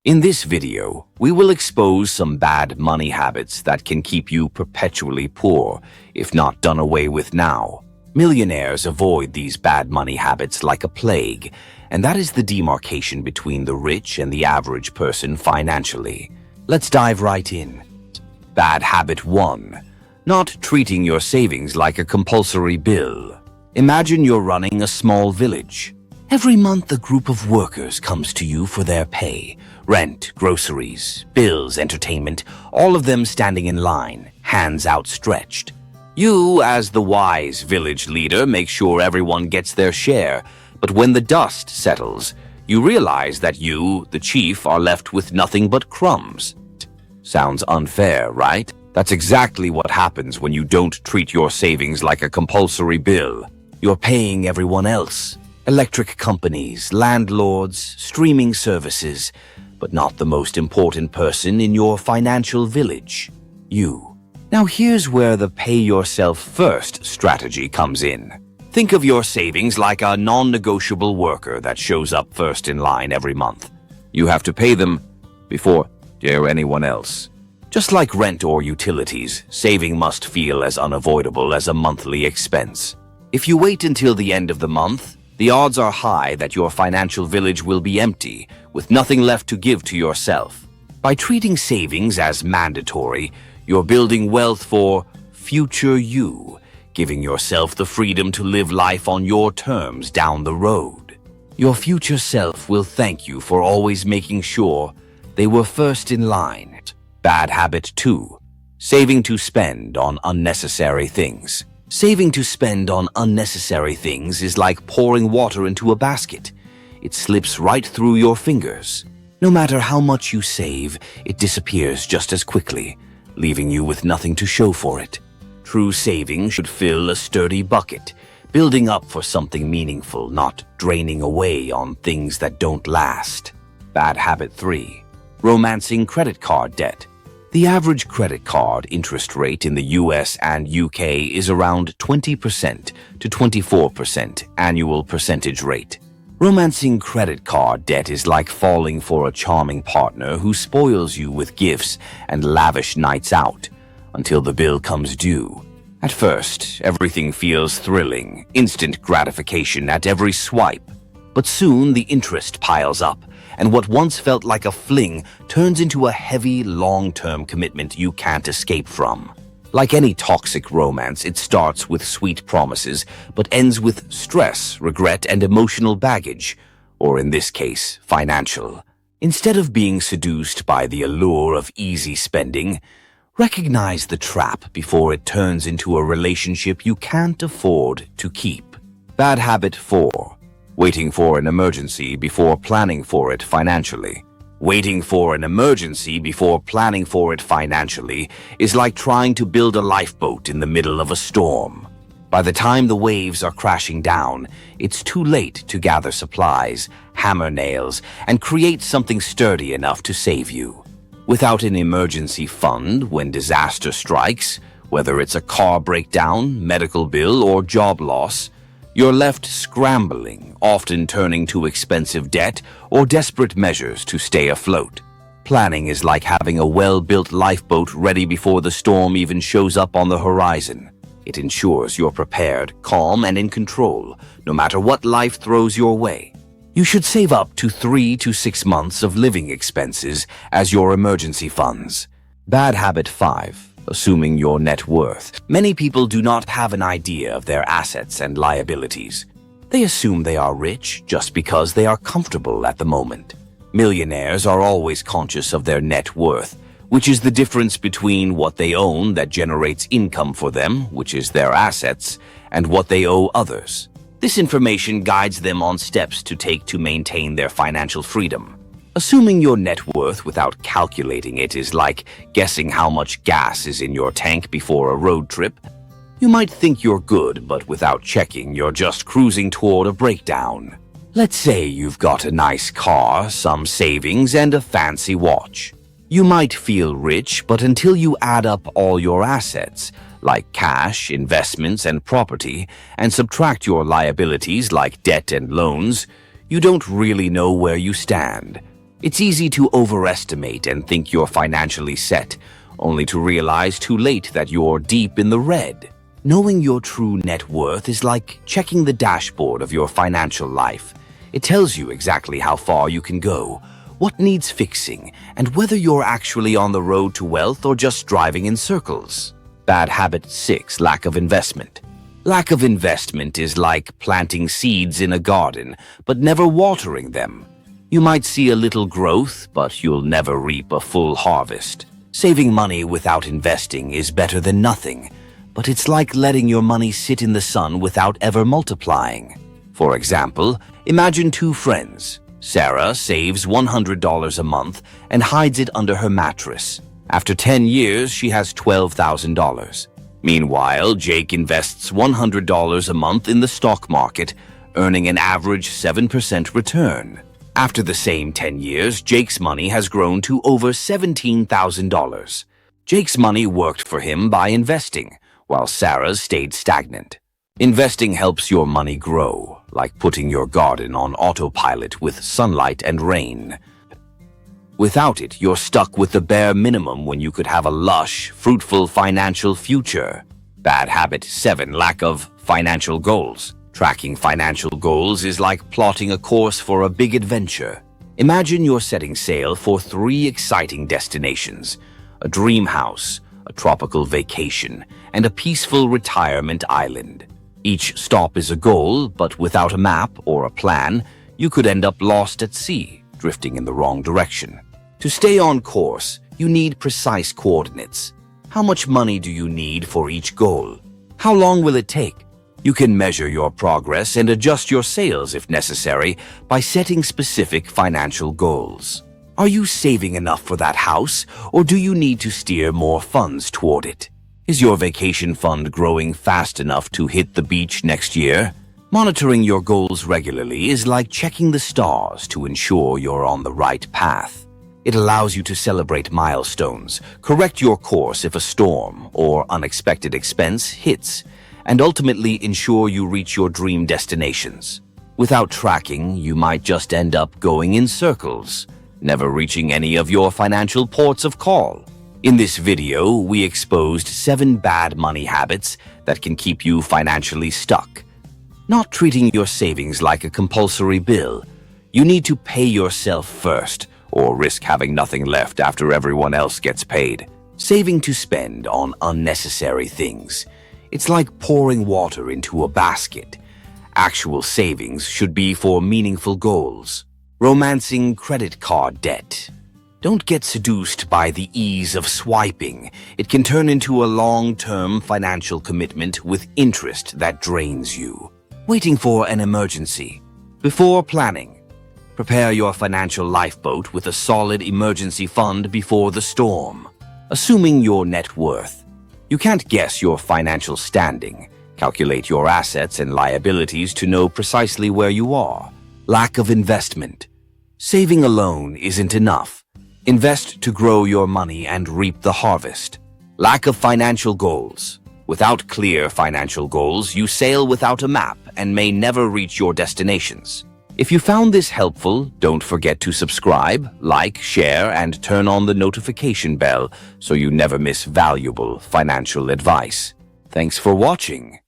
In this video, we will expose some bad money habits that can keep you perpetually poor, if not done away with now. Millionaires avoid these bad money habits like a plague, and that is the demarcation between the rich and the average person financially. Let's dive right in. Bad habit 1. Not treating your savings like a compulsory bill. Imagine you're running a small village. Every month, a group of workers comes to you for their pay. Rent, groceries, bills, entertainment, all of them standing in line, hands outstretched. You, as the wise village leader, make sure everyone gets their share. But when the dust settles, you realize that you, the chief, are left with nothing but crumbs. Sounds unfair, right? That's exactly what happens when you don't treat your savings like a compulsory bill. You're paying everyone else. Electric companies, landlords, streaming services, but not the most important person in your financial village, you. Now here's where the pay yourself first strategy comes in. Think of your savings like a non-negotiable worker that shows up first in line every month. You have to pay them before anyone else. Just like rent or utilities, saving must feel as unavoidable as a monthly expense. If you wait until the end of the month, the odds are high that your financial village will be empty, with nothing left to give to yourself. By treating savings as mandatory, you're building wealth for future you, giving yourself the freedom to live life on your terms down the road. Your future self will thank you for always making sure they were first in line. Bad habit 2. Saving to spend on unnecessary things. Saving to spend on unnecessary things is like pouring water into a basket. It slips right through your fingers. No matter how much you save, it disappears just as quickly, leaving you with nothing to show for it. True saving should fill a sturdy bucket, building up for something meaningful, not draining away on things that don't last. Bad habit 3. Romancing credit card debt. The average credit card interest rate in the US and UK is around 20% to 24% annual percentage rate. Romancing credit card debt is like falling for a charming partner who spoils you with gifts and lavish nights out until the bill comes due. At first, everything feels thrilling, instant gratification at every swipe. But soon the interest piles up, and what once felt like a fling turns into a heavy, long-term commitment you can't escape from. Like any toxic romance, it starts with sweet promises, but ends with stress, regret, and emotional baggage, or in this case, financial. Instead of being seduced by the allure of easy spending, recognize the trap before it turns into a relationship you can't afford to keep. Bad habit 4. Waiting for an emergency before planning for it financially. Waiting for an emergency before planning for it financially is like trying to build a lifeboat in the middle of a storm. By the time the waves are crashing down, it's too late to gather supplies, hammer nails, and create something sturdy enough to save you. Without an emergency fund when disaster strikes, whether it's a car breakdown, medical bill, or job loss, you're left scrambling, often turning to expensive debt or desperate measures to stay afloat. Planning is like having a well-built lifeboat ready before the storm even shows up on the horizon. It ensures you're prepared, calm, and in control, no matter what life throws your way. You should save up to 3 to 6 months of living expenses as your emergency funds. Bad habit 5. Assuming your net worth. Many people do not have an idea of their assets and liabilities. They assume they are rich just because they are comfortable at the moment. Millionaires are always conscious of their net worth, which is the difference between what they own that generates income for them, which is their assets, and what they owe others. This information guides them on steps to take to maintain their financial freedom. Assuming your net worth without calculating it is like guessing how much gas is in your tank before a road trip. You might think you're good, but without checking, you're just cruising toward a breakdown. Let's say you've got a nice car, some savings, and a fancy watch. You might feel rich, but until you add up all your assets, like cash, investments, and property, and subtract your liabilities like debt and loans, you don't really know where you stand. It's easy to overestimate and think you're financially set, only to realize too late that you're deep in the red. Knowing your true net worth is like checking the dashboard of your financial life. It tells you exactly how far you can go, what needs fixing, and whether you're actually on the road to wealth or just driving in circles. Bad habit 6, lack of investment. Lack of investment is like planting seeds in a garden, but never watering them. You might see a little growth, but you'll never reap a full harvest. Saving money without investing is better than nothing, but it's like letting your money sit in the sun without ever multiplying. For example, imagine two friends. Sarah saves $100 a month and hides it under her mattress. After 10 years, she has $12,000. Meanwhile, Jake invests $100 a month in the stock market, earning an average 7% return. After the same 10 years, Jake's money has grown to over $17,000. Jake's money worked for him by investing, while Sarah's stayed stagnant. Investing helps your money grow, like putting your garden on autopilot with sunlight and rain. Without it, you're stuck with the bare minimum when you could have a lush, fruitful financial future. Bad habit 7, lack of financial goals. Tracking financial goals is like plotting a course for a big adventure. Imagine you're setting sail for 3 exciting destinations: a dream house, a tropical vacation, and a peaceful retirement island. Each stop is a goal, but without a map or a plan, you could end up lost at sea, drifting in the wrong direction. To stay on course, you need precise coordinates. How much money do you need for each goal? How long will it take? You can measure your progress and adjust your sails if necessary by setting specific financial goals. Are you saving enough for that house, or do you need to steer more funds toward it? Is your vacation fund growing fast enough to hit the beach next year? Monitoring your goals regularly is like checking the stars to ensure you're on the right path. It allows you to celebrate milestones, correct your course if a storm or unexpected expense hits, and ultimately ensure you reach your dream destinations. Without tracking, you might just end up going in circles, never reaching any of your financial ports of call. In this video, we exposed 7 bad money habits that can keep you financially stuck. Not treating your savings like a compulsory bill. You need to pay yourself first, or risk having nothing left after everyone else gets paid. Saving to spend on unnecessary things. It's like pouring water into a basket. Actual savings should be for meaningful goals. Romancing credit card debt. Don't get seduced by the ease of swiping. It can turn into a long-term financial commitment with interest that drains you. Waiting for an emergency. Before planning, prepare your financial lifeboat with a solid emergency fund before the storm. Assuming your net worth. You can't guess your financial standing. Calculate your assets and liabilities to know precisely where you are. Lack of investment. Saving alone isn't enough. Invest to grow your money and reap the harvest. Lack of financial goals. Without clear financial goals, you sail without a map and may never reach your destinations. If you found this helpful, don't forget to subscribe, like, share, and turn on the notification bell so you never miss valuable financial advice. Thanks for watching.